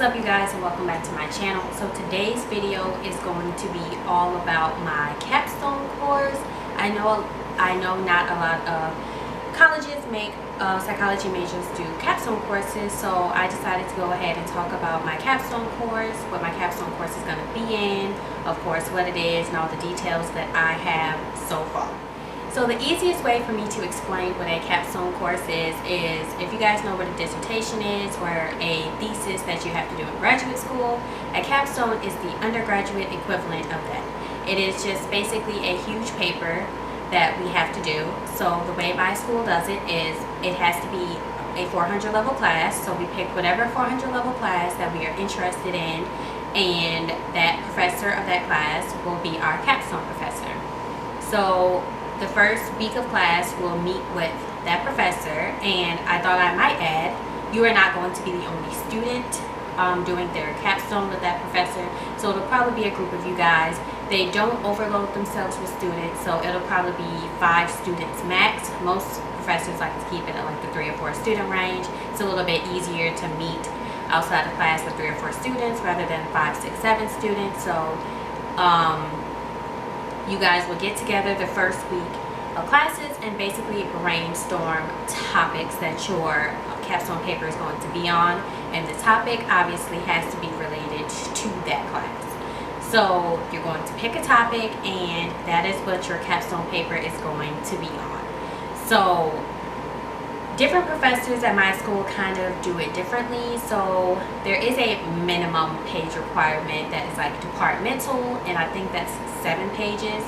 What's up, you guys, and welcome back to my channel. So today's video is going to be all about my capstone course. I know not a lot of colleges make psychology majors do capstone courses, so I decided to go ahead and talk about my capstone course, what my capstone course is going to be in, of course what it is, and all the details that I have so far. So the easiest way for me to explain what a capstone course is if you guys know what a dissertation is or a thesis that you have to do in graduate school, a capstone is the undergraduate equivalent of that. It is just basically a huge paper that we have to do. So the way my school does it is it has to be a 400 level class. So we pick whatever 400 level class that we are interested in, and that professor of that class will be our capstone professor. So the first week of class we'll meet with that professor, and I thought I might add, you are not going to be the only student doing their capstone with that professor. So it'll probably be a group of you guys. They don't overload themselves with students, so it'll probably be 5 students max. Most professors like to keep it at like the 3 or 4 student range. It's a little bit easier to meet outside of class with 3 or 4 students rather than 5, 6, 7 students. So you guys will get together the first week of classes and basically brainstorm topics that your capstone paper is going to be on, and the topic obviously has to be related to that class. So you're going to pick a topic, and that is what your capstone paper is going to be on. So different professors at my school kind of do it differently. So there is a minimum page requirement that is like departmental, and I think that's 7 pages.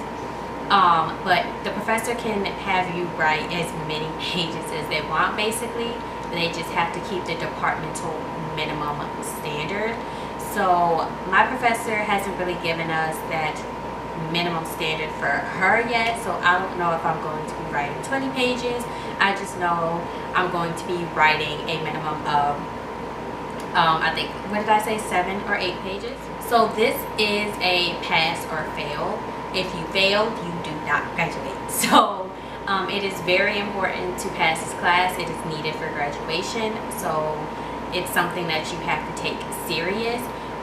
But the professor can have you write as many pages as they want, basically. They just have to keep the departmental minimum standard. So my professor hasn't really given us that minimum standard for her yet, so I don't know if I'm going to be writing 20 pages. I just know I'm going to be writing a minimum of I think, what did I say, 7 or 8 pages. So this is a pass or fail. If you fail, you do not graduate. So it is very important to pass this class. It is needed for graduation, so it's something that you have to take serious.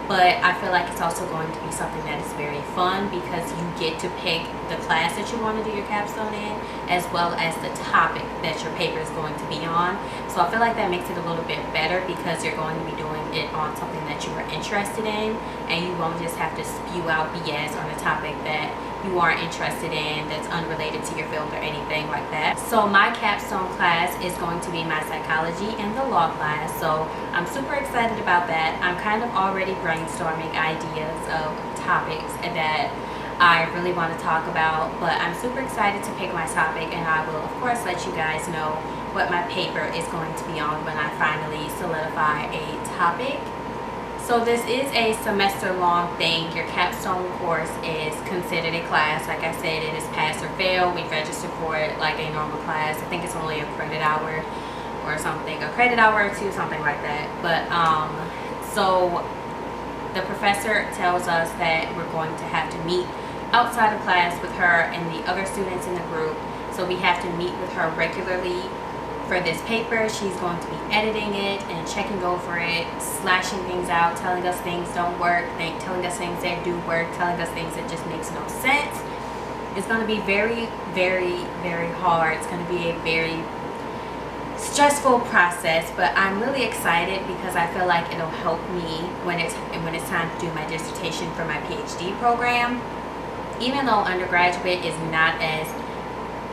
But I feel like it's also going to be something that is very fun because you get to pick the class that you want to do your capstone in, as well as the topic that your paper is going to be on. So I feel like that makes it a little bit better because you're going to be doing it on something that you are interested in, and you won't just have to spew out BS on a topic that you aren't interested in, that's unrelated to your field or anything like that. So my capstone class is going to be my psychology and the law class, so I'm super excited about that. I'm kind of already brainstorming ideas of topics that I really want to talk about, but I'm super excited to pick my topic, and I will of course let you guys know what my paper is going to be on when I finally solidify a topic. So this is a semester-long thing. Your capstone course is considered a class. Like I said, it is pass or fail. We register for it like a normal class. I think it's only a credit hour or something, a credit hour or 2, something like that. But so the professor tells us that we're going to have to meet outside of class with her and the other students in the group. So we have to meet with her regularly for this paper. She's going to be editing it and checking over it, slashing things out, telling us things don't work, telling us things that do work, telling us things that just makes no sense. It's going to be very, very, very hard. It's going to be a very stressful process, but I'm really excited because I feel like it'll help me when it's time to do my dissertation for my PhD program. Even though undergraduate is not as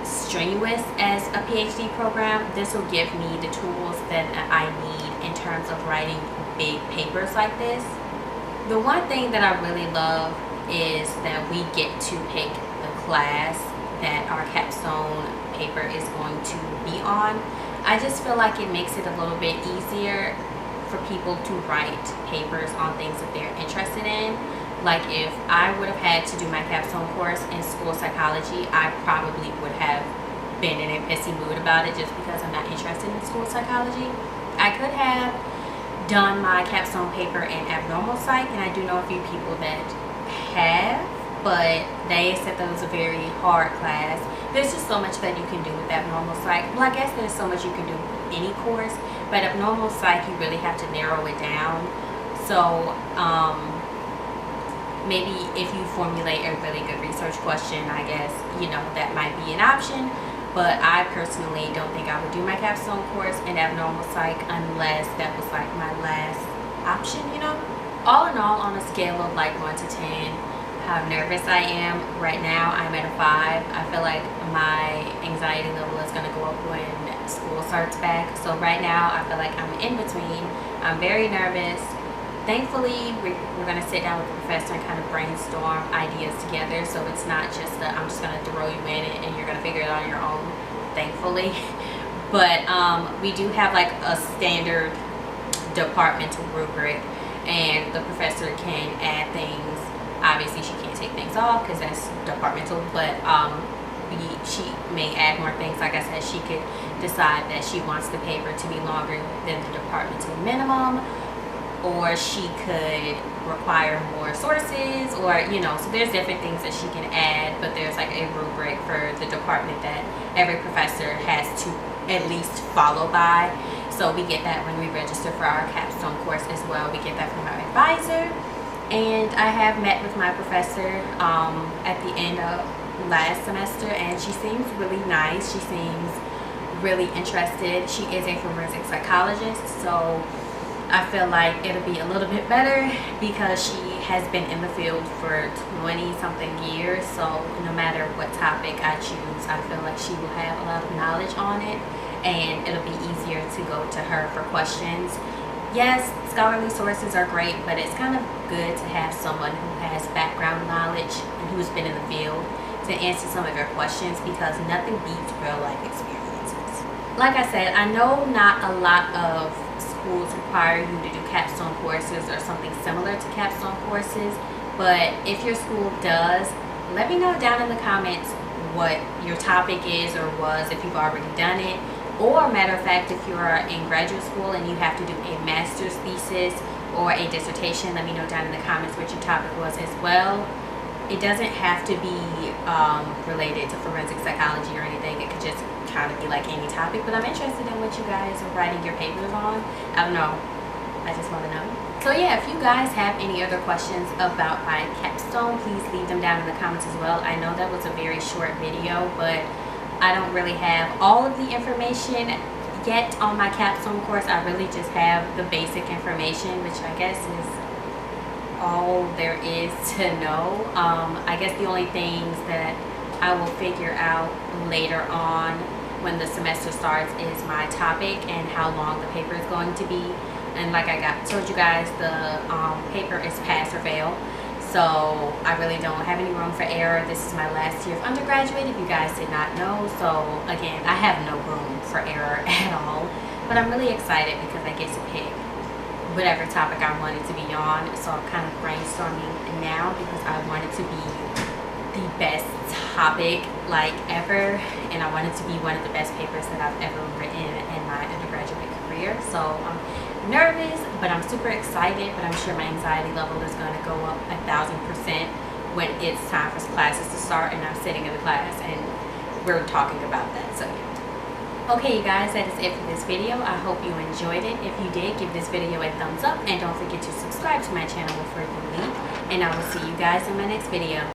strenuous as a PhD program, this will give me the tools that I need in terms of writing big papers like this. The one thing that I really love is that we get to pick the class that our capstone paper is going to be on. I just feel like it makes it a little bit easier for people to write papers on things that they're interested in. Like if I would have had to do my capstone course in school psychology, I probably would have been in a pissy mood about it just because I'm not interested in school psychology. I could have done my capstone paper in abnormal psych, and I do know a few people that have, but they said that was a very hard class. There's just so much that you can do with abnormal psych. Well, I guess there's so much you can do with any course, but abnormal psych you really have to narrow it down. So maybe if you formulate a really good research question, I guess, you know, that might be an option. But I personally don't think I would do my capstone course in abnormal psych unless that was like my last option, you know. All in all, on a scale of like 1 to 10, how nervous I am right now, I'm at a 5. I feel like my anxiety level is going to go up when school starts back. So right now I feel like I'm in between. I'm very nervous. Thankfully, we're going to sit down with the professor and kind of brainstorm ideas together. So it's not just that I'm just going to throw you in it and you're going to figure it out on your own, thankfully. But we do have like a standard departmental rubric, and the professor can add things. Obviously, she can't take things off because that's departmental, but she may add more things. Like I said, she could decide that she wants the paper to be longer than the departmental minimum, or she could require more sources, or, you know, so there's different things that she can add, but there's like a rubric for the department that every professor has to at least follow by. So we get that when we register for our capstone course as well. We get that from our advisor. And I have met with my professor at the end of last semester, and she seems really nice. She seems really interested. She is a forensic psychologist, so I feel like it'll be a little bit better because she has been in the field for 20 something years. So no matter what topic I choose, I feel like she will have a lot of knowledge on it, and it'll be easier to go to her for questions. Yes, scholarly sources are great, but it's kind of good to have someone who has background knowledge and who's been in the field to answer some of your questions, because nothing beats real life experiences. Like I said, I know not a lot of schools require you to do capstone courses or something similar to capstone courses, but if your school does, let me know down in the comments what your topic is or was, if you've already done it. Or, matter of fact, if you're in graduate school and you have to do a master's thesis or a dissertation, let me know down in the comments what your topic was as well. It doesn't have to be related to forensic psychology or anything. It could just kind of be like any topic, but I'm interested in what you guys are writing your papers on. I don't know. I just want to know. So yeah, if you guys have any other questions about my capstone, please leave them down in the comments as well. I know that was a very short video, but I don't really have all of the information yet on my capstone course. I really just have the basic information, which I guess is all there is to know. I guess the only things that I will figure out later on when the semester starts is my topic and how long the paper is going to be. And like I told you guys, the paper is pass or fail. So I really don't have any room for error. This is my last year of undergraduate, if you guys did not know. So again, I have no room for error at all. But I'm really excited because I get to pick whatever topic I wanted to be on. So I'm kind of brainstorming now because I want it to be the best topic like ever. And I want it to be one of the best papers that I've ever written in my undergraduate career. So I'm nervous, but I'm super excited. But I'm sure my anxiety level is going to go up 1,000% when it's time for classes to start and I'm sitting in the class and we're talking about that. So yeah. Okay, you guys, that is it for this video. I hope you enjoyed it. If you did, give this video a thumbs up and don't forget to subscribe to my channel before you leave. And I will see you guys in my next video.